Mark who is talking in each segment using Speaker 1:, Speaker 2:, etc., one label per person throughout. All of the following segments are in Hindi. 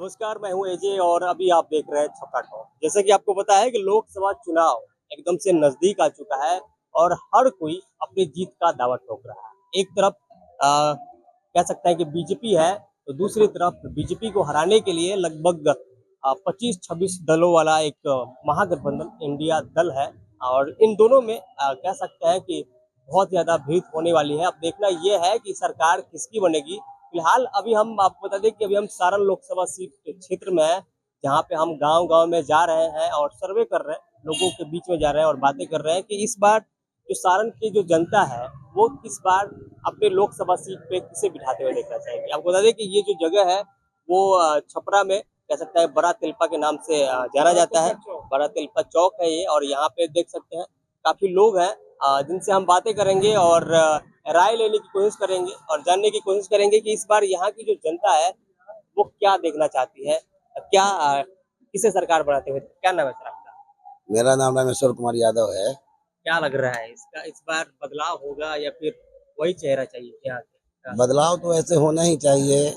Speaker 1: नमस्कार, मैं हूं एजे और अभी आप देख रहे हैं छक्का टॉक। जैसे कि आपको पता है कि लोकसभा चुनाव एकदम से नजदीक आ चुका है और हर कोई अपनी जीत का दावा ठोक रहा है। एक तरफ कह सकते हैं कि बीजेपी है, तो दूसरी तरफ बीजेपी को हराने के लिए लगभग 25-26 दलों वाला एक महागठबंधन इंडिया दल है और इन दोनों में कह सकते हैं कि बहुत ज्यादा भीड़ होने वाली है। अब देखना यह है कि सरकार किसकी बनेगी। फिलहाल अभी हम आपको बता दें कि अभी हम सारण लोकसभा सीट के क्षेत्र में हैं, जहाँ पे हम गांव-गांव में जा रहे हैं और सर्वे कर रहे हैं, लोगों के बीच में जा रहे हैं और बातें कर रहे हैं कि इस बार जो सारण की जो जनता है, वो इस बार अपने लोकसभा सीट पे किसे बिठाते हुए देखना चाहेगी। आपको बता दें कि ये जो जगह है, वो छपरा में कह सकता है बड़ा तिलपा के नाम से जाना जाता है। बड़ा तिलपा चौक है ये और यहाँ पे देख सकते हैं काफी लोग हैं जिनसे हम बातें करेंगे और राय लेने की कोशिश करेंगे और जानने की कोशिश करेंगे कि इस बार यहाँ की जो जनता है वो क्या देखना चाहती है, क्या किसे सरकार बनाते हुए। क्या नाम है सर आपका?
Speaker 2: मेरा नाम रामेश्वर कुमार यादव है।
Speaker 1: क्या लग रहा है इसका, इस बार बदलाव होगा या फिर वही चेहरा चाहिए यहाँ के?
Speaker 2: बदलाव तो ऐसे होना ही चाहिए,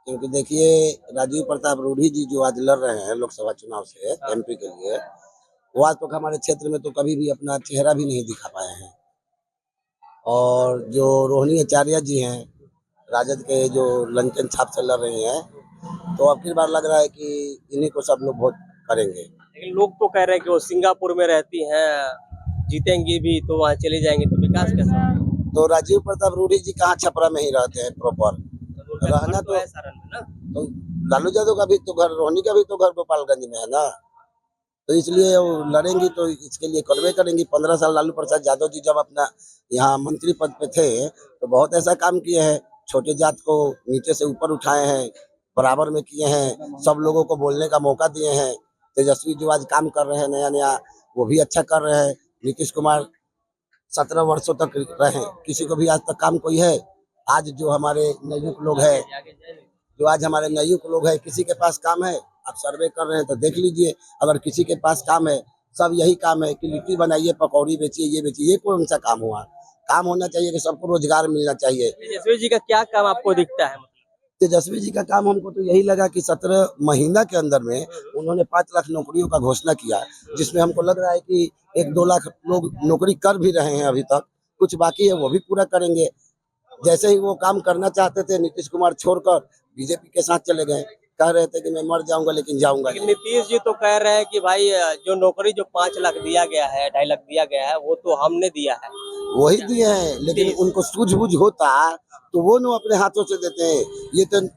Speaker 2: क्योंकि देखिए राजीव प्रताप रूढ़ी जी जो आज लड़ रहे हैं लोकसभा चुनाव से एमपी के लिए, वो आज तक हमारे क्षेत्र में तो कभी भी अपना चेहरा भी नहीं दिखा पाए हैं। और जो रोहिणी आचार्य जी हैं, राजद के जो लंचन छाप से लड़ रही हैं, तो अब की बार लग रहा है कि इन्हीं को सब लोग वोट करेंगे।
Speaker 1: लेकिन लोग तो कह रहे हैं कि वो सिंगापुर में रहती हैं, जीतेंगी भी तो वहाँ चले जाएंगे, तो विकास कैसा होगा?
Speaker 2: तो राजीव प्रताप रूढ़ी जी कहाँ छपरा में ही रहते हैं प्रॉपर,
Speaker 1: तो उनका घर
Speaker 2: रहना
Speaker 1: तो है सारण में ना।
Speaker 2: तो लालू यादव का भी तो घर, रोहिणी का भी तो घर गोपालगंज में है ना। तो इसलिए वो लड़ेंगी तो इसके लिए करवे करेंगी। 15 साल लालू प्रसाद यादव जी जब अपना यहाँ मंत्री पद पे थे तो बहुत ऐसा काम किए हैं, छोटे जात को नीचे से ऊपर उठाए हैं, बराबर में किए हैं, सब लोगों को बोलने का मौका दिए हैं। तेजस्वी जो आज काम कर रहे हैं नया नया, वो भी अच्छा कर रहे हैं। नीतीश कुमार 17 वर्षों तक रहे, किसी को भी आज तक काम कोई है? आज जो हमारे नवयुवक लोग हैं, जो आज हमारे नवयुवक लोग हैं, किसी के पास काम है? आप सर्वे कर रहे हैं तो देख लीजिए, अगर किसी के पास काम है, सब यही काम है कि लिट्टी बनाइए, पकौड़ी बेचिए, ये बेचिए। ये कौन सा काम हुआ? काम होना चाहिए कि सबको रोजगार मिलना चाहिए।
Speaker 1: तेजस्वी जी का क्या काम आपको दिखता है?
Speaker 2: तेजस्वी जी का काम हमको तो यही लगा कि 17 महीना के अंदर में उन्होंने 5 लाख नौकरियों का घोषणा किया, जिसमें हमको लग रहा है कि 1-2 लाख लोग नौकरी कर भी रहे हैं अभी तक, कुछ बाकी है वो भी पूरा करेंगे। जैसे ही वो काम करना चाहते थे, नीतीश कुमार छोड़कर बीजेपी के साथ चले गए। कह रहे थे कि मैं मर जाऊंगा लेकिन जाऊंगा
Speaker 1: लेकिन
Speaker 2: नहीं।
Speaker 1: नीतीश जी तो कह रहे हैं कि भाई जो नौकरी जो 5 लाख दिया गया है, 2.5 लाख दिया गया है, वो तो हमने दिया है।
Speaker 2: वही दिए हैं, लेकिन उनको सूझबूझ होता तो वो न अपने हाथों से देते हैं।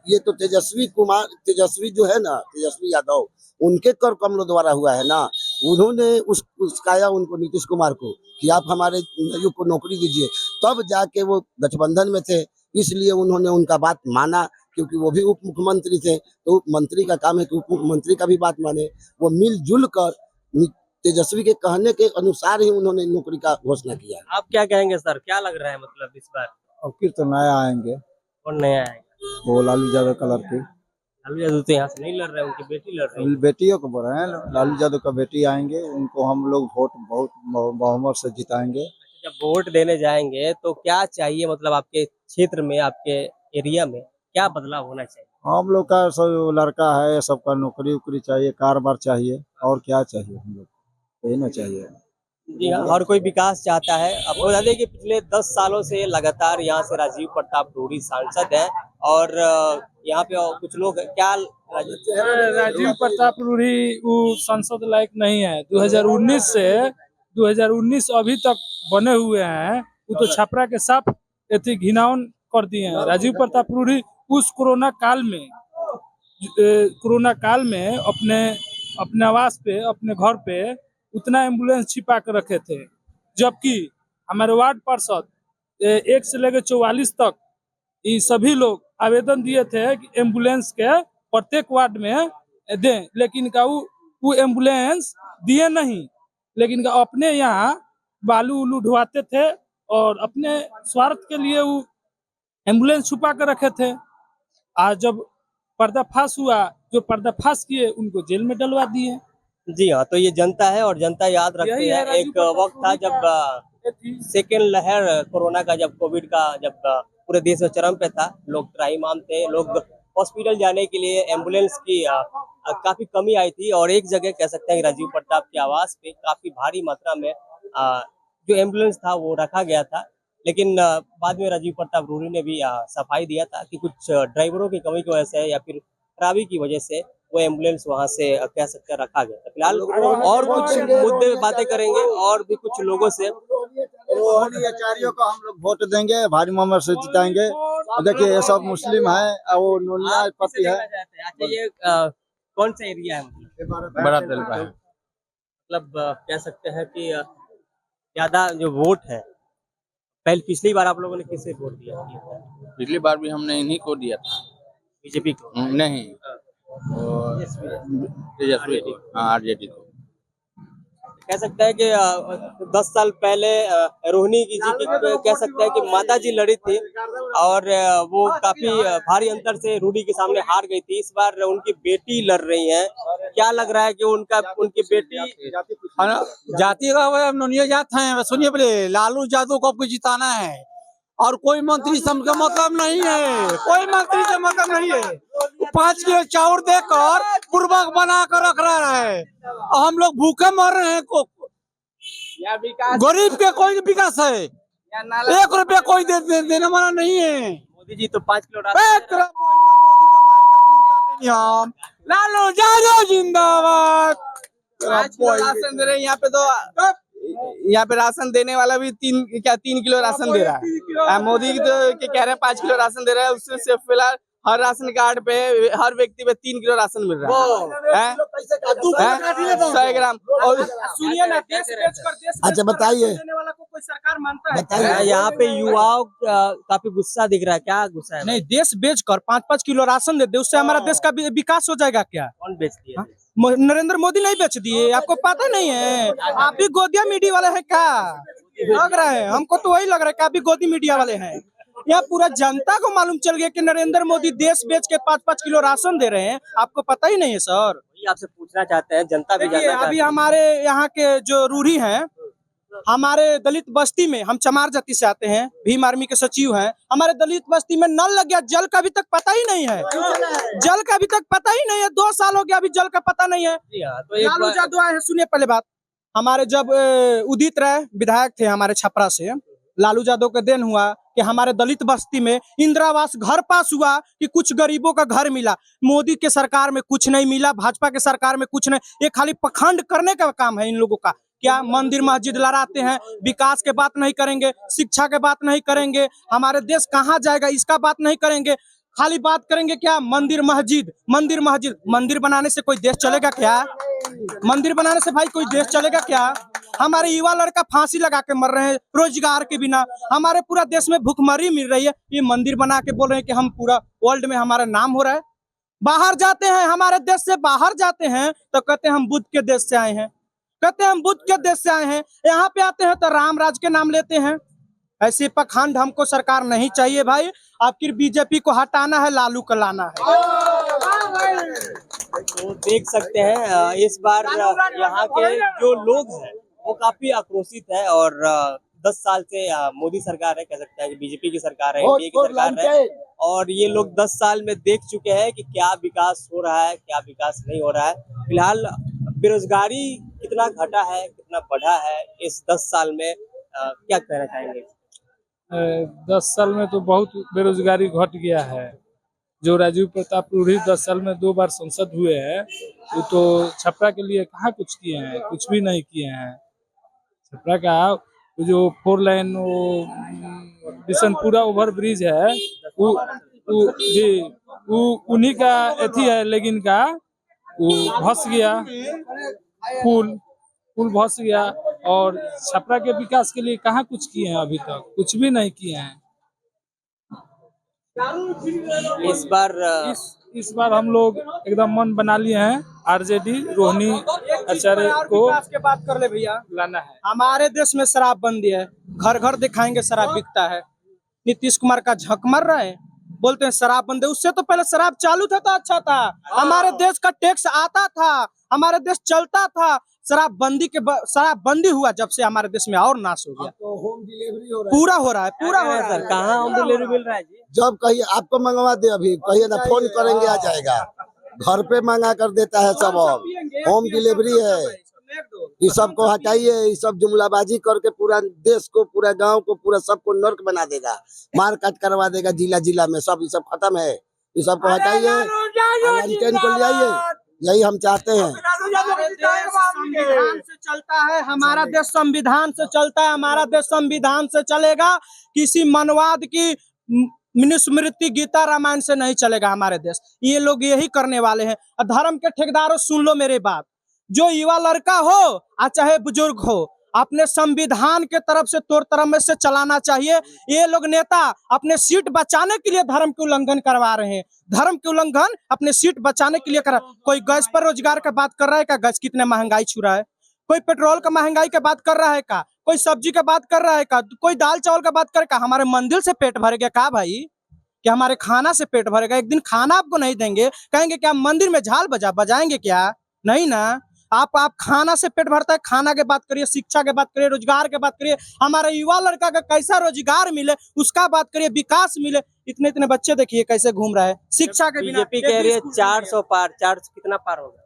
Speaker 2: ये तो तेजस्वी जो है ना, तेजस्वी यादव, उनके कर कमलों द्वारा हुआ है ना। उन्होंने उस्काया उनको, नीतीश कुमार को, कि आप हमारे युवक को नौकरी दीजिए। तब जाके वो गठबंधन में थे, इसलिए उन्होंने उनका बात माना, क्योंकि वो भी उप मुख्यमंत्री थे। तो उप मंत्री का काम है कि उप मुख्यमंत्री का भी बात माने। वो मिलजुल कर तेजस्वी के कहने के अनुसार ही उन्होंने नौकरी का घोषणा किया।
Speaker 1: आप क्या कहेंगे सर, क्या लग रहा है मतलब इस बार
Speaker 3: अब फिर तो नया आएंगे,
Speaker 1: कौन नया आएगा?
Speaker 3: वो लालू यादव का लड़के।
Speaker 1: लालू यादव तो यहाँ से नहीं लड़ रहे हैं, उनकी बेटी लड़ रही है।
Speaker 3: बेटियों को बोल रहे हैं, लालू यादव का बेटी आएंगे, उनको हम लोग वोट बहुत बहुमत से जिताएंगे।
Speaker 1: जब वोट देने जाएंगे तो क्या चाहिए, मतलब आपके क्षेत्र में, आपके एरिया में क्या बदलाव होना चाहिए?
Speaker 3: हम लोग का सब लड़का है, सबका नौकरी उकरी चाहिए, कारोबार चाहिए, और क्या चाहिए हम लोग, यही ना चाहिए।
Speaker 1: जी हाँ, हर कोई विकास चाहता है। आपको बता दें कि पिछले 10 सालों से लगातार यहाँ से राजीव प्रताप रूढ़ी सांसद है और यहाँ पे और कुछ लोग क्या
Speaker 4: राजीव प्रताप रूढ़ी वो संसद लायक नहीं है। 2019 से 2019 अभी तक बने हुए हैं, वो तो छपरा के साफ एथी घिनौन कर दिए हैं। राजीव प्रताप रूढ़ी उस कोरोना काल में अपने अपने आवास पे, अपने घर पे उतना एम्बुलेंस छिपा कर रखे थे, जबकि हमारे वार्ड पार्षद 1 से लेकर 44 तक ये सभी लोग आवेदन दिए थे कि एम्बुलेंस के प्रत्येक वार्ड में दें, लेकिन का वो एम्बुलेंस दिए नहीं। लेकिन का अपने यहाँ बालू उलू ढुआते थे और अपने स्वार्थ के लिए वो एम्बुलेंस छुपा कर रखे थे। आज जब पर्दाफाश हुआ, जो पर्दाफाश किए उनको जेल में डलवा दिए।
Speaker 1: जी हाँ, तो ये जनता है और जनता याद रखते
Speaker 4: यही है
Speaker 1: हैं।
Speaker 4: राजीव
Speaker 1: एक
Speaker 4: प्रताप
Speaker 1: वक्त था
Speaker 4: रूढ़ी
Speaker 1: जब
Speaker 4: का
Speaker 1: सेकेंड लहर कोरोना का, जब कोविड का जब पूरे देश में चरम पे था, लोग त्राहिमाम थे, लोग हॉस्पिटल जाने के लिए एम्बुलेंस की काफी कमी आई थी, और एक जगह कह सकते हैं कि राजीव प्रताप के आवास पे काफी भारी मात्रा में जो एम्बुलेंस था वो रखा गया था। लेकिन बाद में राजीव प्रताप रूडी ने भी सफाई दिया था कि कुछ ड्राइवरों की कमी की वजह से या फिर खराबी की वजह से वो एम्बुलेंस वहां से कह सकते हैं रखा गया था। फिलहाल और कुछ मुद्दे पे बातें करेंगे और भी कुछ लोगों से।
Speaker 3: रोहनी आचार्यों को हम लोग वोट देंगे, भारी मोहम्मद से जिताएंगे। देखिए ये सब मुस्लिम है और वो नोनिया पति है।
Speaker 1: अच्छा, ये कौन सा एरिया है?
Speaker 5: बड़ा दिल का है।
Speaker 1: मतलब कह सकते हैं कि ज्यादा जो वोट है, पहले पिछली बार आप लोगों ने किसे वोट दिया?
Speaker 5: पिछली बार भी हमने इन्हीं को दिया था।
Speaker 1: बीजेपी को?
Speaker 5: नहीं, तेजस्वी को। हाँ, आरजेडी को।
Speaker 1: कह सकते हैं कि 10 साल पहले रोहिणी की जी की कह सकते हैं कि माता जी लड़ी थी, और वो काफी भारी अंतर से रूडी के सामने हार गई थी। इस बार उनकी बेटी लड़ रही है। क्या लग रहा है कि उनकी बेटी
Speaker 6: जाति का नोनिया जात है। सुनिए पहले, लालू यादव को आपको जिताना है और कोई मंत्री से मतलब नहीं है, कोई मंत्री से मतलब नहीं है। 5 किलो चाउर देकर पूर्वक बना कर रख रहा है और हम लोग भूखे मर रहे हैं। गरीब के कोई विकास है? 1 रुपया कोई देने वाला नहीं है।
Speaker 1: मोदी जी तो 5 किलो
Speaker 6: हम लालू यादव जिंदाबाद।
Speaker 7: राशन दे रहे हैं यहाँ पे राशन देने वाला भी 3 किलो राशन दे रहा है। मोदी के कह रहे हैं 5 किलो राशन दे रहा है। उससे सिर्फ फिलहाल हर राशन कार्ड पे हर व्यक्ति पे 3 किलो राशन मिल रहा है 100 ग्राम। और
Speaker 4: सुनिए ना, देश बेचकर देश
Speaker 2: अच्छा बताइए,
Speaker 4: देने वाला को कोई सरकार मानता है?
Speaker 2: बताइए।
Speaker 1: यहाँ पे युवाओं का काफी गुस्सा दिख रहा है। क्या गुस्सा है?
Speaker 4: नहीं, देश बेचकर 5-5 किलो राशन दे दे, उससे हमारा देश का विकास हो जाएगा क्या?
Speaker 1: कौन बेच दिया?
Speaker 4: नरेंद्र मोदी नहीं बेच दिए? आपको पता नहीं है? आप भी गोदिया मीडिया वाले हैं क्या? लग रहा है हमको तो वही लग रहा है कि आप भी गोदी मीडिया वाले हैं। यहाँ पूरा जनता को मालूम चल गया कि नरेंद्र मोदी देश बेच के 5-5 किलो राशन दे रहे हैं। आपको पता ही नहीं है सर?
Speaker 1: वही आपसे पूछना चाहते हैं, जनता भी जानना चाहती
Speaker 4: अभी
Speaker 1: है।
Speaker 4: हमारे यहाँ के जो रूढ़ी हैं, हमारे दलित बस्ती में, हम चमार जाति से आते हैं, भीम आर्मी के सचिव हैं। हमारे दलित बस्ती में नल लग गया, जल का अभी तक पता ही नहीं है। जल का अभी तक पता ही नहीं है। 2 साल हो गया, अभी जल का पता नहीं है।
Speaker 1: तो एक
Speaker 4: लालू
Speaker 1: बार
Speaker 4: यादव आए हैं। सुनिए पहले बात, हमारे जब उदित राय विधायक थे हमारे छपरा से, लालू यादव का देन हुआ कि हमारे दलित बस्ती में इंदिरा आवास घर पास हुआ, कि कुछ गरीबों का घर मिला। मोदी के सरकार में कुछ नहीं मिला, भाजपा के सरकार में कुछ नहीं। ये खाली पखंड करने का काम है इन लोगों का। क्या मंदिर मस्जिद लड़ाते हैं, विकास के बात नहीं करेंगे, शिक्षा के बात नहीं करेंगे, हमारे देश कहाँ जाएगा इसका बात नहीं करेंगे। खाली बात करेंगे क्या? मंदिर मस्जिद, मंदिर मस्जिद। मंदिर बनाने से कोई देश चलेगा क्या? मंदिर बनाने से भाई कोई देश चलेगा क्या? हमारे युवा लड़का फांसी लगा के मर रहे हैं रोजगार के बिना। हमारे पूरा देश में भूखमरी मिल रही है। ये मंदिर बना के बोल रहे हैं कि हम पूरा वर्ल्ड में हमारा नाम हो रहा है। बाहर जाते हैं, हमारे देश से बाहर जाते हैं तो कहते हैं हम बुद्ध के देश से आए हैं, कहते हैं हम बुद्ध के देश से आए हैं। यहाँ पे आते हैं तो राम राज के नाम लेते हैं। ऐसे पखंड हमको सरकार नहीं चाहिए भाई। आखिर बीजेपी को हटाना है, लालू को लाना है।
Speaker 1: तो देख सकते हैं इस बार यहाँ के जो लोग हैं वो काफी आक्रोशित है, और 10 साल से मोदी सरकार है, कह सकते हैं कि बीजेपी की सरकार है, एनडीए की सरकार है, और ये लोग 10 साल में देख चुके हैं कि क्या विकास हो रहा है, क्या विकास नहीं हो रहा है। फिलहाल बेरोजगारी कितना घटा है, कितना बढ़ा है इस 10 साल में, क्या कहना चाहेंगे?
Speaker 4: 10 साल में तो बहुत बेरोजगारी घट गया है। जो राजीव प्रताप रूडी 10 साल में 2 बार संसद हुए हैं, वो तो छपरा के लिए कहाँ कुछ किए हैं? कुछ भी नहीं किए हैं। छपरा का जो 4 लाइन वो बिशनपुरा ओवर ब्रिज है, वो उन्हीं का एथी है, लेकिन का वो धस गया, पुल धस गया। और छपरा के विकास के लिए कहाँ कुछ किए हैं? अभी तक कुछ भी नहीं किए हैं। इस बार हम लोग एकदम मन बना लिए हैं, आरजेडी रोहिणी आचार्य को के बात कर ले भैया लाना है। हमारे देश में शराब बंदी है, घर घर दिखाएंगे शराब बिकता है। नीतीश कुमार का झक मर रहा है, बोलते हैं शराब बंद है। उससे तो पहले शराब चालू था तो अच्छा था। हमारे देश का टैक्स आता था,
Speaker 8: हमारे देश चलता था शराबबंदी हुआ जब से हमारे देश में और नाश हो गया।
Speaker 2: तो होम डिलीवरी हो रहा है।
Speaker 8: पूरा हो रहा है, पूरा हो रहा है
Speaker 1: सर कहाँ होम डिलीवरी मिल रहा है जी?
Speaker 2: जब कहिए आपको मंगवा दे, अभी कहिए ना, फोन करेंगे आ जाएगा, घर पे मंगा कर देता है सब। और होम डिलीवरी है। इस सब को हटाइए, ये सब जुमलाबाजी करके पूरा देश को, पूरा गांव को, पूरा सबको नर्क बना देगा, मार काट करवा देगा जिला जिला में। सब ये सब खत्म है, ये सब को हटाइए, टेन को ले आइए, यही हम चाहते हैं।
Speaker 8: संविधान से चलता है हमारा देश, संविधान से चलता है हमारा देश, संविधान से चलेगा। किसी मनवाद की मनुस्मृति गीता रामायण से नहीं चलेगा हमारे देश। ये लोग यही करने वाले हैं। धर्म के ठेकेदारों सुन लो मेरी बात, जो युवा लड़का हो चाहे बुजुर्ग हो, अपने संविधान के तरफ से तौर तरफ से चलाना चाहिए। ये लोग नेता अपने सीट बचाने के लिए धर्म के उल्लंघन करवा रहे हैं, धर्म के उल्लंघन अपने सीट बचाने के लिए कोई गैस पर रोजगार का बात कर रहा है का? गैस कितने महंगाई छू रहा है। कोई पेट्रोल का महंगाई का बात कर रहा है का? कोई सब्जी का बात कर रहा है का? कोई दाल चावल का बात कर का? हमारे मंदिर से पेट भर गया का भाई? क्या हमारे खाना से पेट भरेगा? एक दिन खाना आपको नहीं देंगे, कहेंगे क्या मंदिर में झाल बजाएंगे क्या? नहीं ना। आप खाना से पेट भरता है, खाना के बात करिए, शिक्षा के बात करिए, रोजगार के बात करिए, हमारे युवा लड़का का कैसा रोजगार मिले उसका बात करिए, विकास मिले। इतने इतने बच्चे देखिए कैसे घूम रहे हैं शिक्षा के बिना।
Speaker 1: बीजेपी कह रही है 400 पार, 400 कितना पार होगा?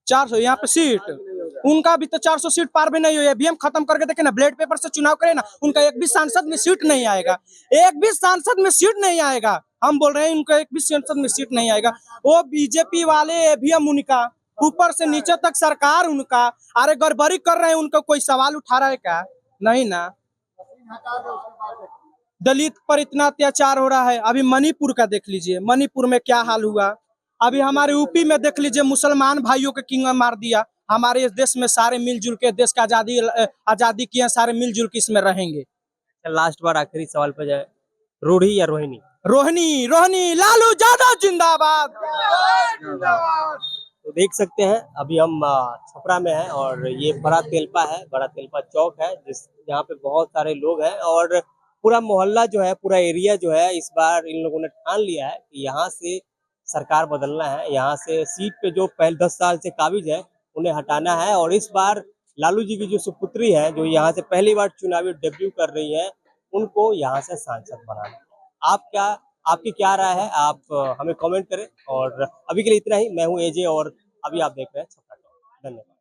Speaker 8: 400 यहाँ पे सीट, उनका भी तो 400 सीट पार भी नहीं हुई है। अभी हम खत्म करके देखे ना, ब्लेड पेपर से चुनाव करे ना, उनका एक भी सांसद में सीट नहीं आएगा, एक भी सांसद में सीट नहीं आएगा। हम बोल रहे हैं उनका एक भी सांसद में सीट नहीं आएगा। वो बीजेपी वाले ईवीएम उनका, ऊपर से नीचे तक सरकार उनका। अरे गड़बड़ी कर रहे हैं, उनको कोई सवाल उठा रहा है क्या? नहीं ना। दलित पर इतना अत्याचार हो रहा है। अभी मणिपुर का देख लीजिए, मणिपुर में क्या हाल हुआ। अभी हमारे यूपी में देख लीजिए, मुसलमान भाइयों के किंग मार दिया। हमारे इस देश में सारे मिलजुल के, देश का आजादी किया, सारे मिलजुल के इसमें रहेंगे।
Speaker 1: लास्ट बार आखिरी सवाल पे जाए, रूढ़ी या रोहिणी?
Speaker 8: रोहिणी, रोहिणी, लालू यादव जिंदाबाद।
Speaker 1: तो देख सकते हैं अभी हम छपरा में हैं और ये बड़ा तेलपा है, बड़ा तेलपा चौक है, जहाँ पे बहुत सारे लोग हैं और पूरा मोहल्ला जो है, पूरा एरिया जो है, इस बार इन लोगों ने ठान लिया है कि यहाँ से सरकार बदलना है, यहाँ से सीट पे जो पहले 10 साल से काबिज है उन्हें हटाना है। और इस बार लालू जी की जो सुपुत्री है, जो यहाँ से पहली बार चुनावी डेब्यू कर रही है, उनको यहाँ से सांसद बनाना है। आपकी क्या राय है? आप हमें कमेंट करें। और अभी के लिए इतना ही। मैं हूँ एजे और अभी आप देख रहे हैं छपरा टॉक। धन्यवाद।